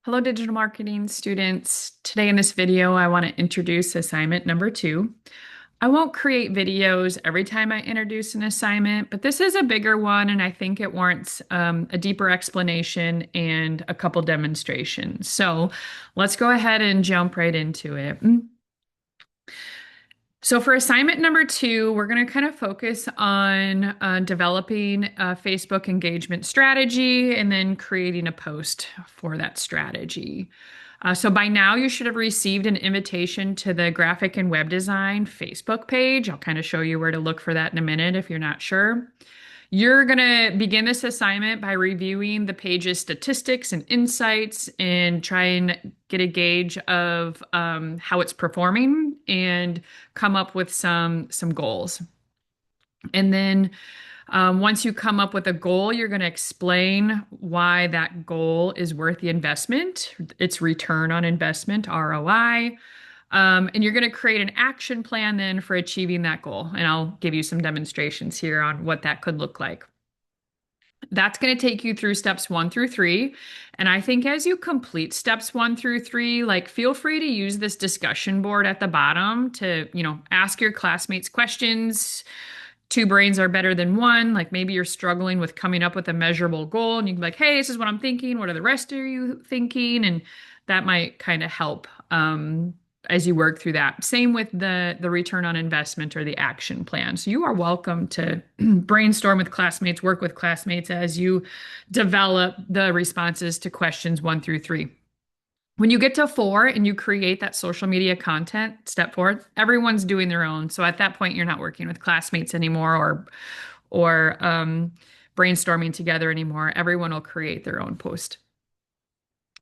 Hello, digital marketing students. Today in this video, I want to introduce assignment number 2. I won't create videos every time I introduce an assignment, but this is a bigger one, and I think it warrants a deeper explanation and a couple demonstrations. So let's go ahead and jump right into it. So for assignment number 2, we're going to kind of focus on developing a Facebook engagement strategy and then creating a post for that strategy. So by now, you should have received an invitation to the graphic and web design Facebook page. I'll kind of show you where to look for that in a minute if you're not sure. You're going to begin this assignment by reviewing the page's statistics and insights and try and get a gauge of how it's performing and come up with some goals. And then once you come up with a goal, you're going to explain why that goal is worth the investment, its return on investment, ROI. And you're going to create an action plan then for achieving that goal. And I'll give you some demonstrations here on what that could look like. That's going to take you through steps 1 through 3. And I think as you complete steps 1 through 3, like feel free to use this discussion board at the bottom to, ask your classmates questions. Two brains are better than one. Like maybe you're struggling with coming up with a measurable goal and you can be like, hey, this is what I'm thinking. What are the rest of you thinking? And that might kind of help as you work through that. Same with the return on investment or the action plan. So you are welcome to brainstorm with classmates, work with classmates as you develop the responses to questions 1 through 3. When you get to 4 and you create that social media content, step 4, everyone's doing their own. So at that point, you're not working with classmates anymore or brainstorming together anymore. Everyone will create their own post.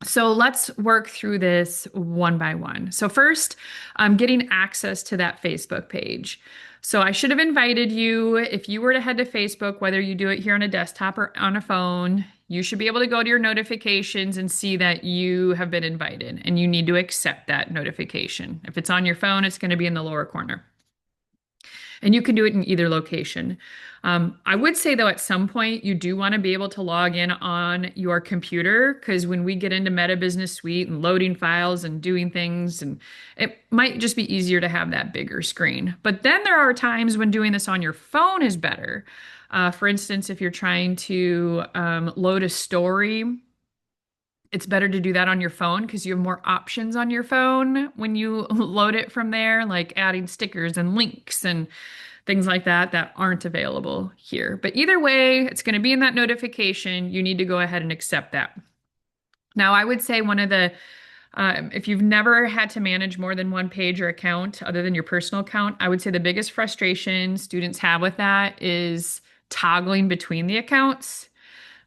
So let's work through this one by one. So first, getting access to that Facebook page. So I should have invited you. If you were to head to Facebook, whether you do it here on a desktop or on a phone, you should be able to go to your notifications and see that you have been invited, and you need to accept that notification. If it's on your phone, it's going to be in the lower corner. And you can do it in either location. I would say, though, at some point, you do want to be able to log in on your computer because when we get into Meta Business Suite and loading files and doing things, and it might just be easier to have that bigger screen. But then there are times when doing this on your phone is better. For instance, if you're trying to load a story, it's better to do that on your phone because you have more options on your phone when you load it from there, like adding stickers and links and things like that that aren't available here. But either way, it's going to be in that notification. You need to go ahead and accept that. Now, I would say if you've never had to manage more than one page or account other than your personal account, I would say the biggest frustration students have with that is toggling between the accounts.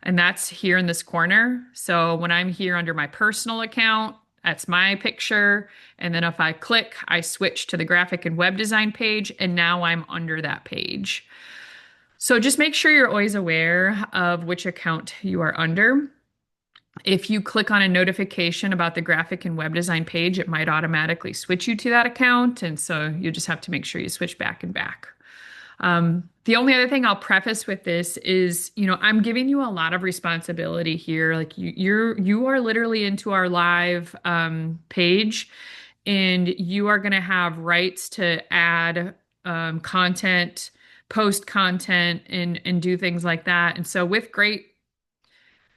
And that's here in this corner. So when I'm here under my personal account, that's my picture. And then if I click, I switch to the graphic and web design page, and now I'm under that page. So just make sure you're always aware of which account you are under. If you click on a notification about the graphic and web design page, it might automatically switch you to that account. And so you just have to make sure you switch back and back. The only other thing I'll preface with this is, I'm giving you a lot of responsibility here. Like you are literally into our live page, and you are going to have rights to add content, post content, and do things like that. And so with great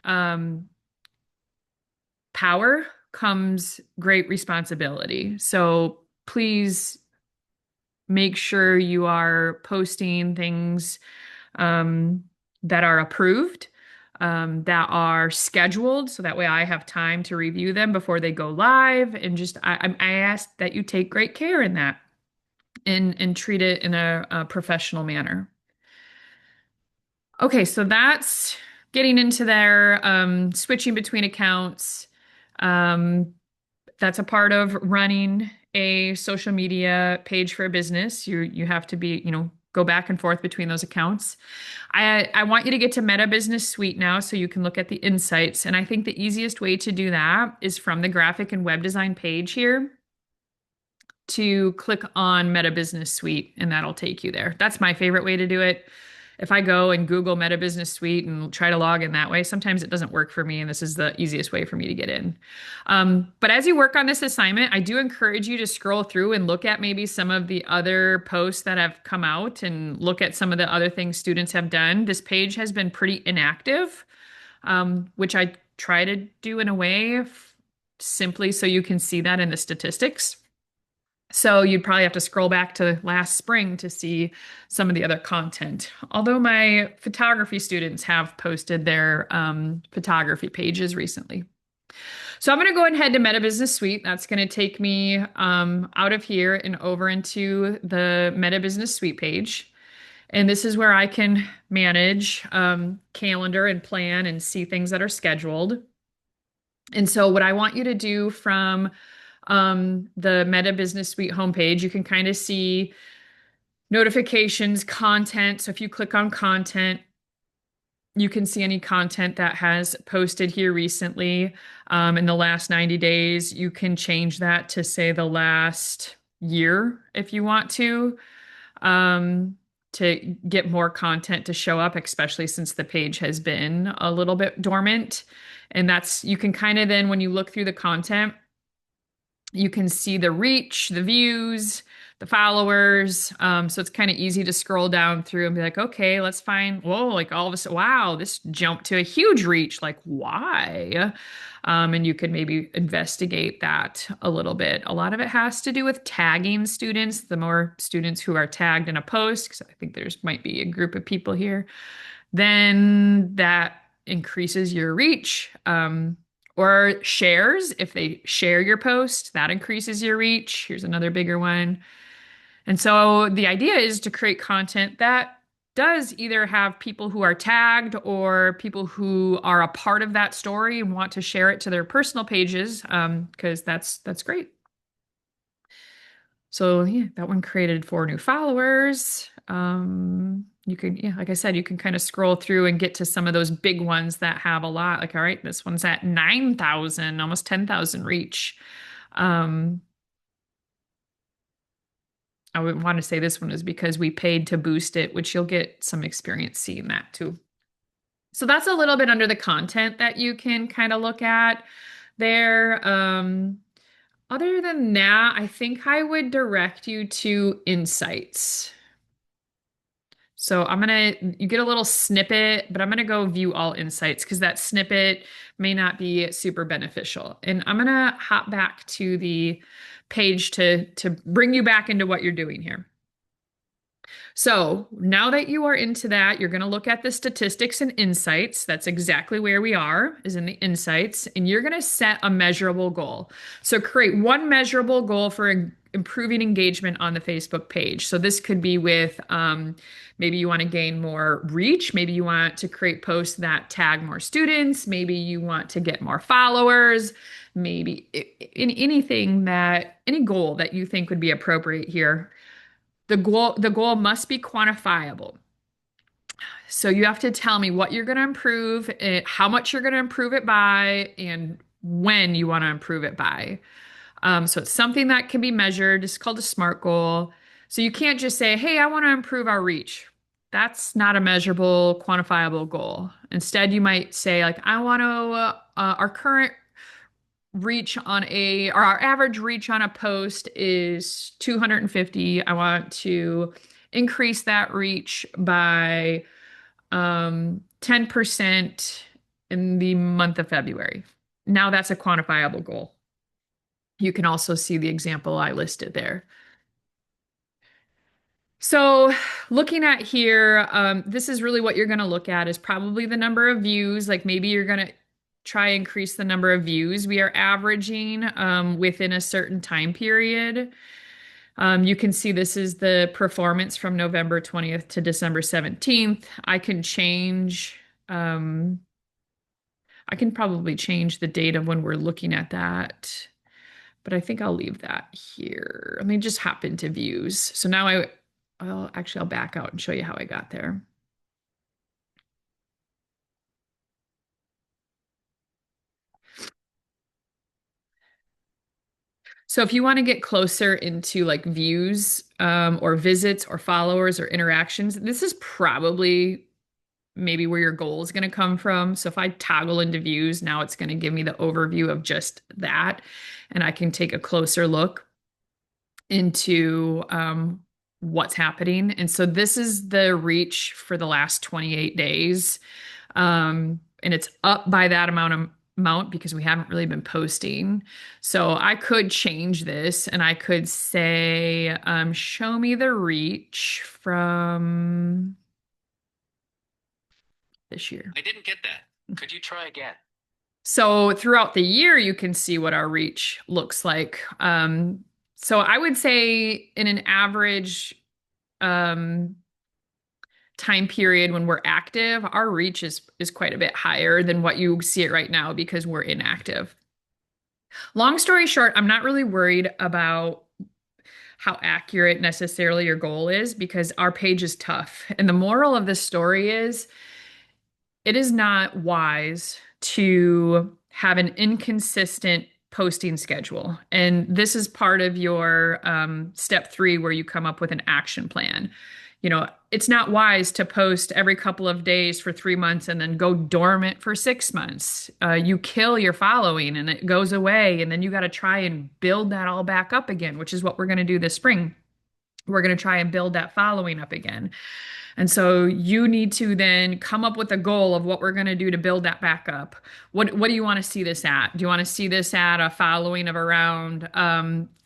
um, power comes great responsibility. So please make sure you are posting things that are approved, that are scheduled, so that way I have time to review them before they go live. And I ask that you take great care in that and treat it in a professional manner. Okay, so that's getting into there, switching between accounts. Um, that's a part of running a social media page for a business. You have to be, go back and forth between those accounts. I want you to get to Meta Business Suite now so you can look at the insights. And I think the easiest way to do that is from the graphic and web design page here to click on Meta Business Suite, and that'll take you there. That's my favorite way to do it. if I go and Google Meta Business Suite and try to log in that way, sometimes it doesn't work for me, and this is the easiest way for me to get in. But as you work on this assignment, I do encourage you to scroll through and look at maybe some of the other posts that have come out and look at some of the other things students have done. This page has been pretty inactive, which I try to do in a way simply so you can see that in the statistics. So you'd probably have to scroll back to last spring to see some of the other content. Although my photography students have posted their photography pages recently. So I'm going to go ahead to Meta Business Suite. That's going to take me out of here and over into the Meta Business Suite page. And this is where I can manage calendar and plan and see things that are scheduled. And so what I want you to do from the Meta Business Suite homepage, you can kind of see notifications, content. So if you click on content, you can see any content that has posted here recently in the last 90 days. You can change that to say the last year if you want um, to get more content to show up, especially since the page has been a little bit dormant. And that's, you can kind of then, when you look through the content, you can see the reach, the views, the followers. So it's kind of easy to scroll down through and be like, okay, let's find, whoa, like all of a sudden, wow, this jumped to a huge reach. Like, why? And you could maybe investigate that a little bit. A lot of it has to do with tagging students. The more students who are tagged in a post, because I think there's might be a group of people here, then that increases your reach. Or shares, if they share your post, that increases your reach. Here's another bigger one. And so the idea is to create content that does either have people who are tagged or people who are a part of that story and want to share it to their personal pages, because that's great. So yeah, that one created 4 new followers. You can, yeah, like I said, you can kind of scroll through and get to some of those big ones that have a lot. Like, all right, this one's at 9,000, almost 10,000 reach. Um, I would want to say this one is because we paid to boost it, which you'll get some experience seeing that too. So that's a little bit under the content that you can kind of look at there. Other than that, I think I would direct you to Insights. So you get a little snippet, but I'm gonna go view all insights because that snippet may not be super beneficial. And I'm gonna hop back to the page to bring you back into what you're doing here. So now that you are into that, you're going to look at the statistics and insights. That's exactly where we are, is in the insights, and you're going to set a measurable goal. So create one measurable goal for improving engagement on the Facebook page. So this could be with maybe you want to gain more reach. Maybe you want to create posts that tag more students. Maybe you want to get more followers. Maybe in anything that, any goal that you think would be appropriate here. The goal must be quantifiable. So you have to tell me what you're going to improve, how much you're going to improve it by, and when you want to improve it by. So it's something that can be measured. It's called a SMART goal. So you can't just say, hey, I want to improve our reach. That's not a measurable, quantifiable goal. Instead, you might say, like, I want to, our current reach on or our average reach on a post is 250. I want to increase that reach by 10% in the month of February. Now that's a quantifiable goal. You can also see the example I listed there. So looking at here, this is really what you're going to look at is probably the number of views. Like maybe you're going to try increase the number of views we are averaging within a certain time period. You can see this is the performance from November 20th to December 17th. I can probably change the date of when we're looking at that, but I think I'll leave that here. Let me just hop into views. So now I'll back out and show you how I got there. So if you want to get closer into like views, or visits or followers or interactions, this is probably maybe where your goal is going to come from. So if I toggle into views, now it's going to give me the overview of just that, and I can take a closer look into what's happening. And so this is the reach for the last 28 days. And it's up by that amount because we haven't really been posting. So I could change this and I could say, show me the reach from this year. I didn't get that. Could you try again? So throughout the year, you can see what our reach looks like. So I would say in an average um, time period when we're active, our reach is quite a bit higher than what you see it right now because we're inactive. Long story short, I'm not really worried about how accurate necessarily your goal is because our page is tough. And the moral of this story is it is not wise to have an inconsistent posting schedule. And this is part of your step three, where you come up with an action plan. It's not wise to post every couple of days for 3 months and then go dormant for 6 months. You kill your following and it goes away. And then you got to try and build that all back up again, which is what we're going to do this spring. We're going to try and build that following up again. And so you need to then come up with a goal of what we're going to do to build that back up. What do you want to see this at? Do you want to see this at a following of around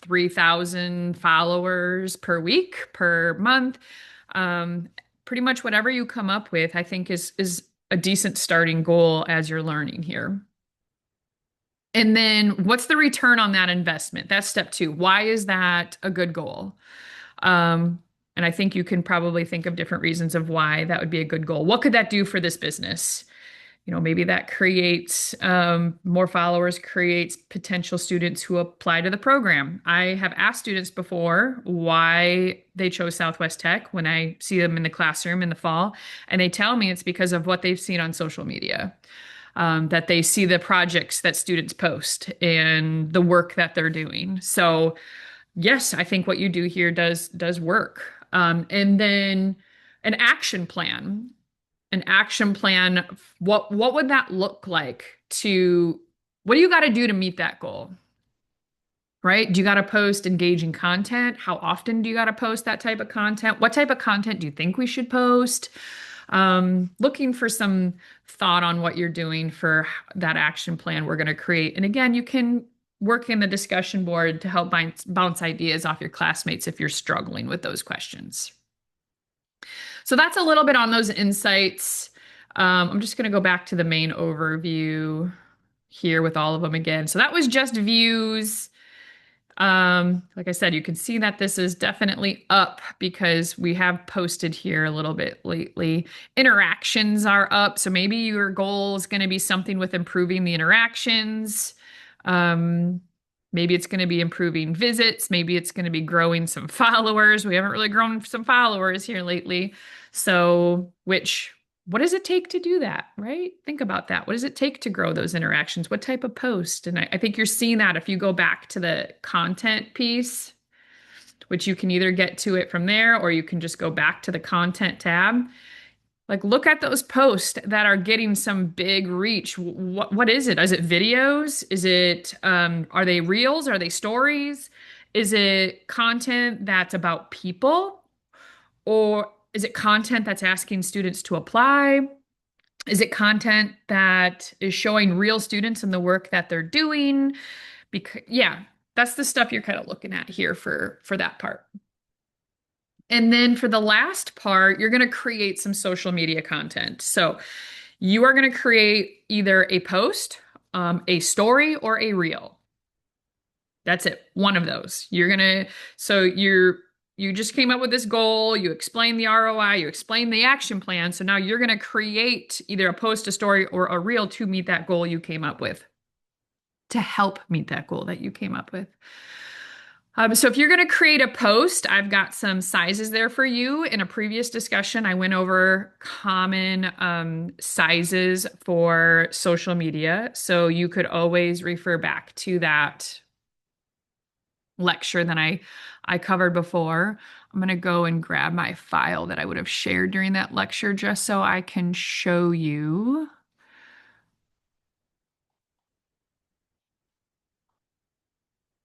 3,000 followers per week, per month? Um, Pretty much whatever you come up with, I think is a decent starting goal as you're learning here. And then what's the return on that investment? That's step two. Why is that a good goal? Um, and I think you can probably think of different reasons of why that would be a good goal. What could that do for this business? Maybe that creates more followers, creates potential students who apply to the program. I have asked students before why they chose Southwest Tech when I see them in the classroom in the fall, and they tell me it's because of what they've seen on social media. That they see the projects that students post and the work that they're doing. So yes, I think what you do here does work. And then an action plan. An action plan. What would that look like to what do you got to do to meet that goal? Right? Do you got to post engaging content? How often do you got to post that type of content? What type of content do you think we should post? Looking for some thought on what you're doing for that action plan we're going to create. And again, you can work in the discussion board to help bounce ideas off your classmates if you're struggling with those questions. So that's a little bit on those insights. I'm just going to go back to the main overview here with all of them again. So that was just views. Like I said, you can see that this is definitely up because we have posted here a little bit lately. Interactions are up. So maybe your goal is going to be something with improving the interactions. Um, Maybe it's going to be improving visits. Maybe it's going to be growing some followers. We haven't really grown some followers here lately. So, what does it take to do that, right? Think about that. What does it take to grow those interactions? What type of post? And I think you're seeing that if you go back to the content piece, which you can either get to it from there or you can just go back to the content tab. Like, look at those posts that are getting some big reach. What is it? Is it videos? Is it are they reels? Are they stories? Is it content that's about people? Or is it content that's asking students to apply? Is it content that is showing real students in the work that they're doing? Because yeah, that's the stuff you're kind of looking at here for that part. And then for the last part, you're going to create some social media content. So you are going to create either a post, a story, or a reel. That's it. One of those. You just came up with this goal, you explained the ROI, you explained the action plan. So now you're going to create either a post, a story, or a reel to meet that goal you came up with, to help meet that goal that you came up with. So if you're going to create a post, I've got some sizes there for you. In a previous discussion, I went over common sizes for social media. So you could always refer back to that lecture than I covered before. I'm going to go and grab my file that I would have shared during that lecture just so I can show you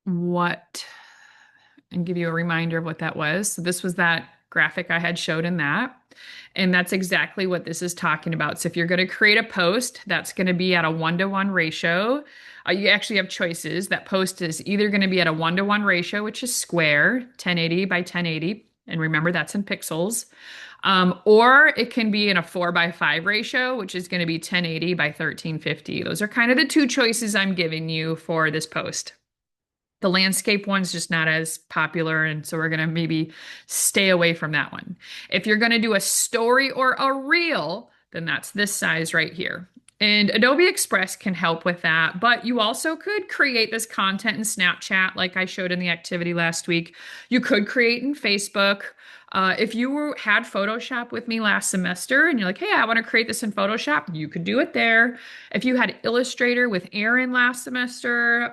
what and give you a reminder of what that was. So this was that graphic I had showed in that. And that's exactly what this is talking about. So if you're going to create a post, that's going to be at a 1-to-1 ratio. You actually have choices. That post is either going to be at a 1-to-1 ratio, which is square, 1080 by 1080. And remember, that's in pixels. Or it can be in a 4:5 ratio, which is going to be 1080 by 1350. Those are kind of the two choices I'm giving you for this post. The landscape one's just not as popular, and so we're going to maybe stay away from that one. If you're going to do a story or a reel, then that's this size right here. And Adobe Express can help with that, but you also could create this content in Snapchat, like I showed in the activity last week. You could create in Facebook. If you had Photoshop with me last semester and you're like, hey, I want to create this in Photoshop, you could do it there. If you had Illustrator with Aaron last semester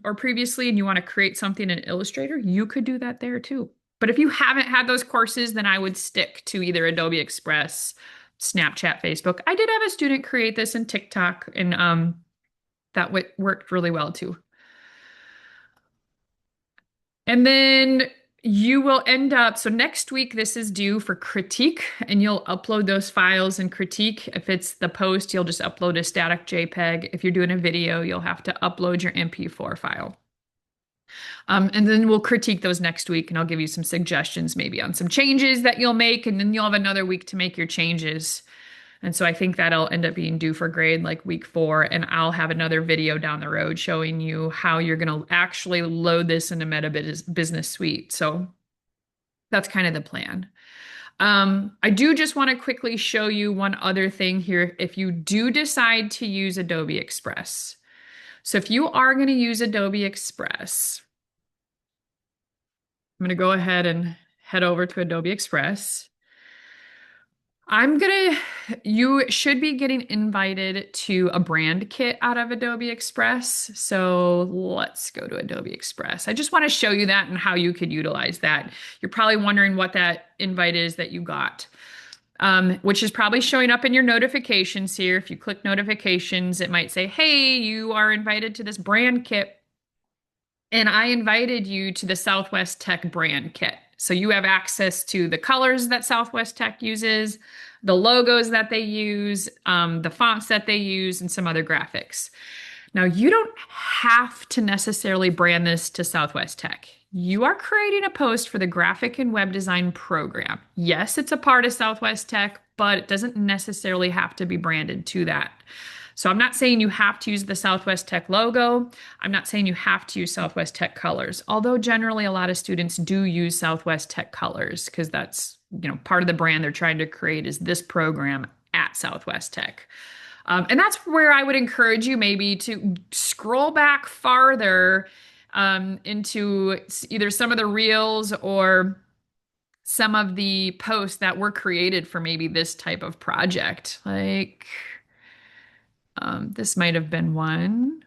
or previously and you want to create something in Illustrator, you could do that there too. But if you haven't had those courses, then I would stick to either Adobe Express, Snapchat, Facebook. I did have a student create this in TikTok, and that worked really well too. And then you will end up, so next week, this is due for critique, and you'll upload those files and critique. If it's the post, you'll just upload a static JPEG. If you're doing a video, you'll have to upload your MP4 file. And then we'll critique those next week, and I'll give you some suggestions maybe on some changes that you'll make, and then you'll have another week to make your changes. And so I think that'll end up being due for grade like week 4. And I'll have another video down the road showing you how you're going to actually load this into Meta Business Suite. So that's kind of the plan. I do just want to quickly show you one other thing here. If you do decide to use Adobe Express. So if you are going to use Adobe Express, I'm going to go ahead and head over to Adobe Express. You should be getting invited to a brand kit out of Adobe Express. So let's go to Adobe Express. I just want to show you that and how you could utilize that. You're probably wondering what that invite is that you got, which is probably showing up in your notifications here. If you click notifications, it might say, hey, you are invited to this brand kit. And I invited you to the Southwest Tech brand kit. So you have access to the colors that Southwest Tech uses, the logos that they use, the fonts that they use, and some other graphics. Now, you don't have to necessarily brand this to Southwest Tech. You are creating a post for the graphic and web design program. Yes, it's a part of Southwest Tech, but it doesn't necessarily have to be branded to that. So I'm not saying you have to use the Southwest Tech logo. I'm not saying you have to use Southwest Tech colors, although generally a lot of students do use Southwest Tech colors because that's, part of the brand they're trying to create is this program at Southwest Tech. And that's where I would encourage you maybe to scroll back farther into either some of the reels or some of the posts that were created for maybe this type of project. Like, this might have been one.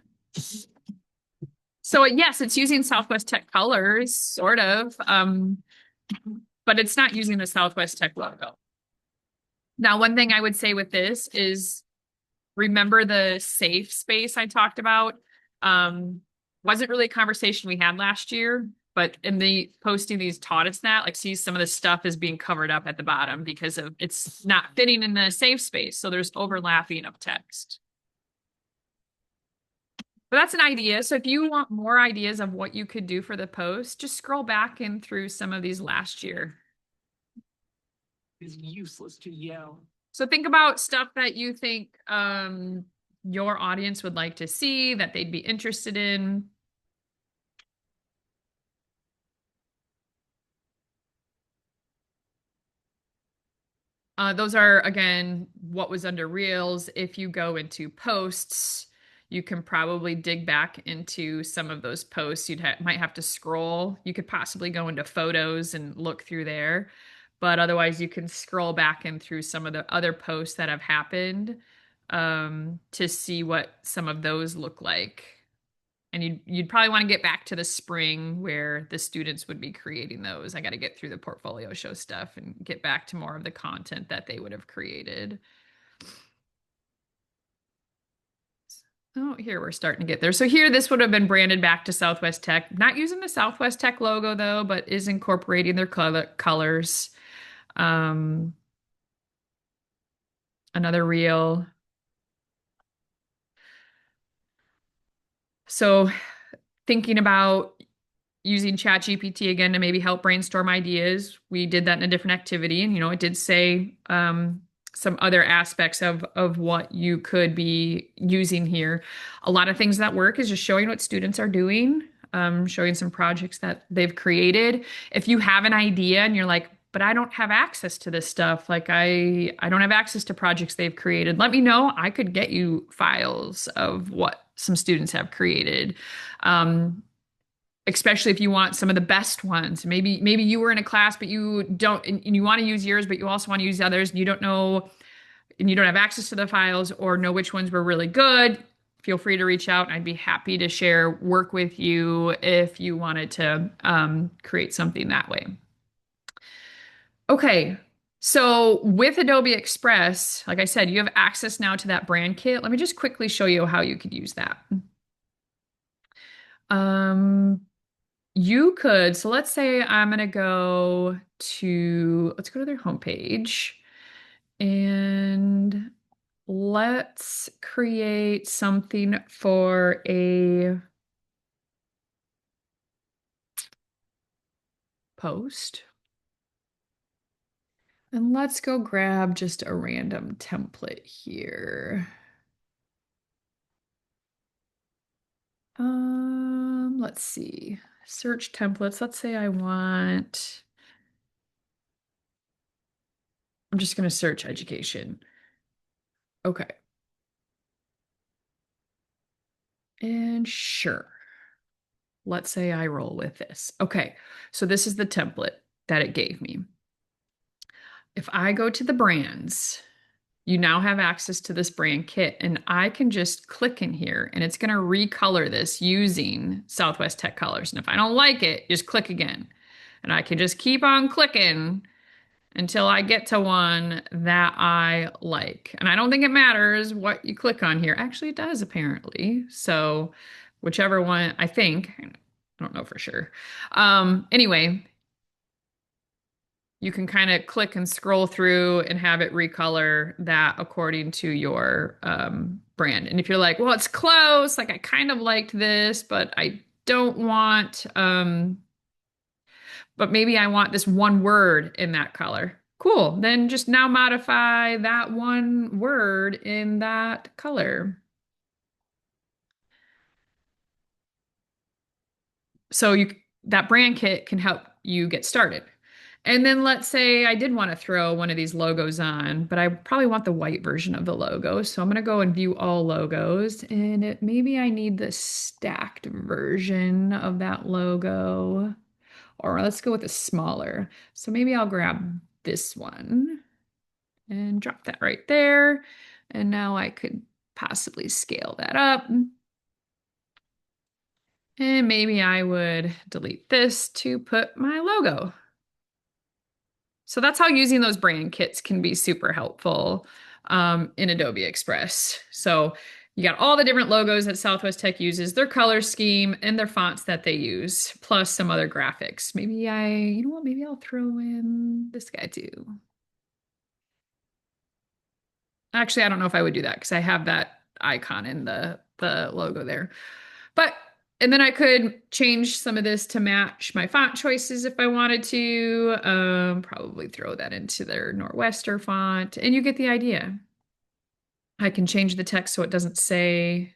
So yes, it's using Southwest Tech colors, sort of, but it's not using the Southwest Tech logo. Now, one thing I would say with this is remember the safe space I talked about. Wasn't really a conversation we had last year, but in the posting these taught us that, like, see, some of the stuff is being covered up at the bottom because of it's not fitting in the safe space. So there's overlapping of text. But that's an idea. So if you want more ideas of what you could do for the post, just scroll back in through some of these last year. It's useless to yell. So think about stuff that you think your audience would like to see, that they'd be interested in. Those are, again, what was under Reels. If you go into posts, you can probably dig back into some of those posts. Might have to scroll. You could possibly go into photos and look through there. But otherwise, you can scroll back in through some of the other posts that have happened to see what some of those look like. And you'd probably want to get back to the spring where the students would be creating those. I got to get through the portfolio show stuff and get back to more of the content that they would have created. Oh, here we're starting to get there. So here, this would have been branded back to Southwest Tech. Not using the Southwest Tech logo though, but is incorporating their colors. Um, Another reel. So thinking about using ChatGPT again to maybe help brainstorm ideas. We did that in a different activity, and it did say some other aspects of what you could be using here. A lot of things that work is just showing what students are doing, showing some projects that they've created. If you have an idea and you're like, but I don't have access to this stuff, like I don't have access to projects they've created, let me know. I could get you files of what some students have created. Especially if you want some of the best ones. Maybe you were in a class, but you don't, and you want to use yours, but you also want to use others, and you don't know, and you don't have access to the files or know which ones were really good. Feel free to reach out. I'd be happy to share work with you if you wanted to create something that way. Okay, so with Adobe Express, like I said, you have access now to that brand kit. Let me just quickly show you how you could use that. You could, so let's say I'm going to let's go to their homepage and let's create something for a post. And let's go grab just a random template here. Let's see. Search templates. Let's say I'm just going to search education. Okay. And sure. Let's say I roll with this. Okay. So this is the template that it gave me. If I go to the brands, you now have access to this brand kit, and I can just click in here and it's going to recolor this using Southwest Tech colors. And if I don't like it, just click again. And I can just keep on clicking until I get to one that I like. And I don't think it matters what you click on here. Actually, it does apparently. So whichever one, I think, I don't know for sure. Anyway, you can kind of click and scroll through and have it recolor that according to your brand. And if you're like, well, it's close, like I kind of liked this, but I don't want, but maybe I want this one word in that color. Cool. Then just now modify that one word in that color. So that brand kit can help you get started. And then let's say I did want to throw one of these logos on, but I probably want the white version of the logo. So I'm going to go and view all logos, and maybe I need the stacked version of that logo, or let's go with a smaller. So maybe I'll grab this one and drop that right there. And now I could possibly scale that up. And maybe I would delete this to put my logo. So that's how using those brand kits can be super helpful in Adobe Express. So you got all the different logos that Southwest Tech uses, their color scheme, and their fonts that they use, plus some other graphics. Maybe you know what, maybe I'll throw in this guy too. Actually, I don't know if I would do that because I have that icon in the logo there. But and then I could change some of this to match my font choices if I wanted to. Probably throw that into their Nor'Wester font, and you get the idea. I can change the text so it doesn't say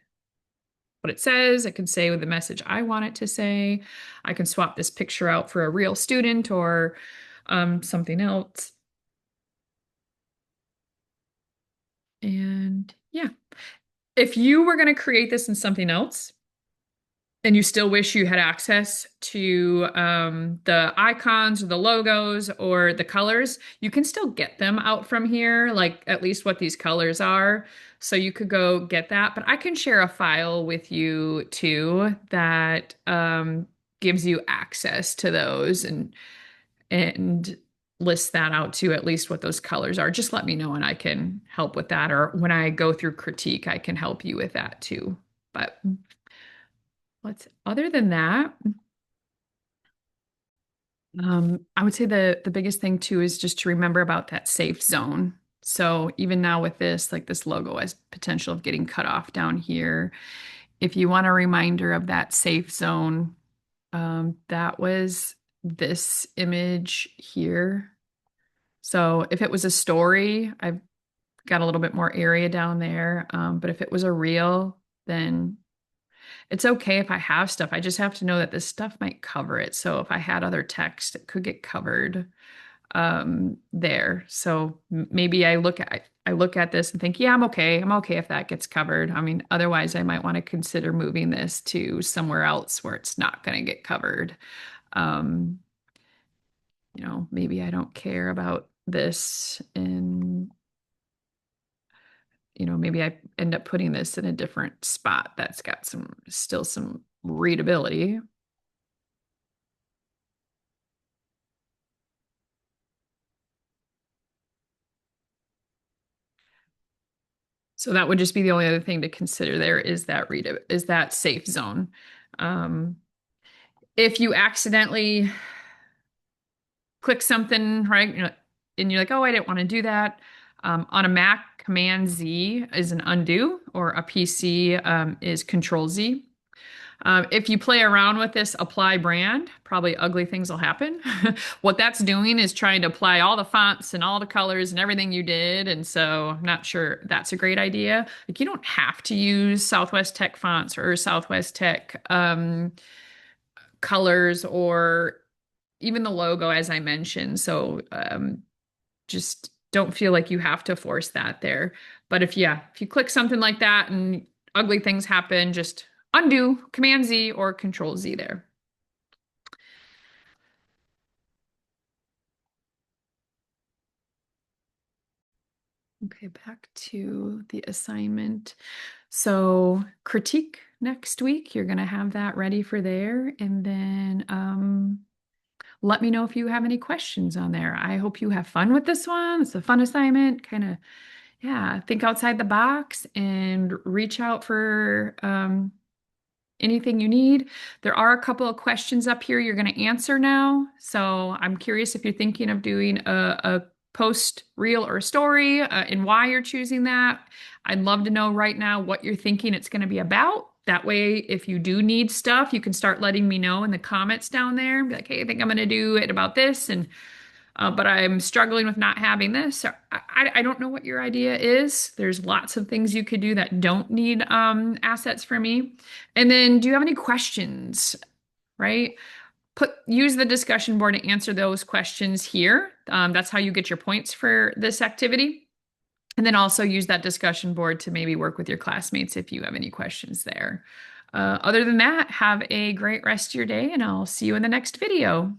what it says. It can say with the message I want it to say. I can swap this picture out for a real student or something else. And yeah, if you were going to create this in something else, and you still wish you had access to the icons or the logos or the colors, you can still get them out from here, like at least what these colors are. So you could go get that, but I can share a file with you too that gives you access to those and list that out too, at least what those colors are. Just let me know and I can help with that. Or when I go through critique, I can help you with that too. But other than that, I would say the biggest thing too is just to remember about that safe zone. So even now with this, like this logo has potential of getting cut off down here. If you want a reminder of that safe zone, that was this image here. So if it was a story, I've got a little bit more area down there. But if it was a reel, then it's okay if I have stuff. I just have to know that this stuff might cover it. So if I had other text, it could get covered there. So maybe I look at this and think, yeah, I'm okay. I'm okay if that gets covered. I mean, otherwise I might want to consider moving this to somewhere else where it's not going to get covered. Um, maybe I don't care about this and maybe I end up putting this in a different spot that's got still some readability. So that would just be the only other thing to consider there is that safe zone. Um, if you accidentally click something, right, and you're like, oh, I didn't want to do that. On a Mac, Command Z is an undo, or a PC is Control Z. If you play around with this apply brand, probably ugly things will happen. What that's doing is trying to apply all the fonts and all the colors and everything you did. And so I'm not sure that's a great idea. Like you don't have to use Southwest Tech fonts or Southwest Tech colors or even the logo, as I mentioned. So just don't feel like you have to force that there. But if you click something like that and ugly things happen, just undo, Command Z or Control Z there. Okay, back to the assignment. So critique next week, you're going to have that ready for there. And then let me know if you have any questions on there. I hope you have fun with this one. It's a fun assignment. Kind of, yeah, think outside the box and reach out for anything you need. There are a couple of questions up here you're going to answer now. So I'm curious if you're thinking of doing a post reel or a story and why you're choosing that. I'd love to know right now what you're thinking it's going to be about. That way, if you do need stuff, you can start letting me know in the comments down there. Be like, hey, I think I'm going to do it about this. But I'm struggling with not having this. I don't know what your idea is. There's lots of things you could do that don't need assets for me. And then do you have any questions, right? Use the discussion board to answer those questions here. That's how you get your points for this activity. And then also use that discussion board to maybe work with your classmates if you have any questions there. Other than that, have a great rest of your day and I'll see you in the next video.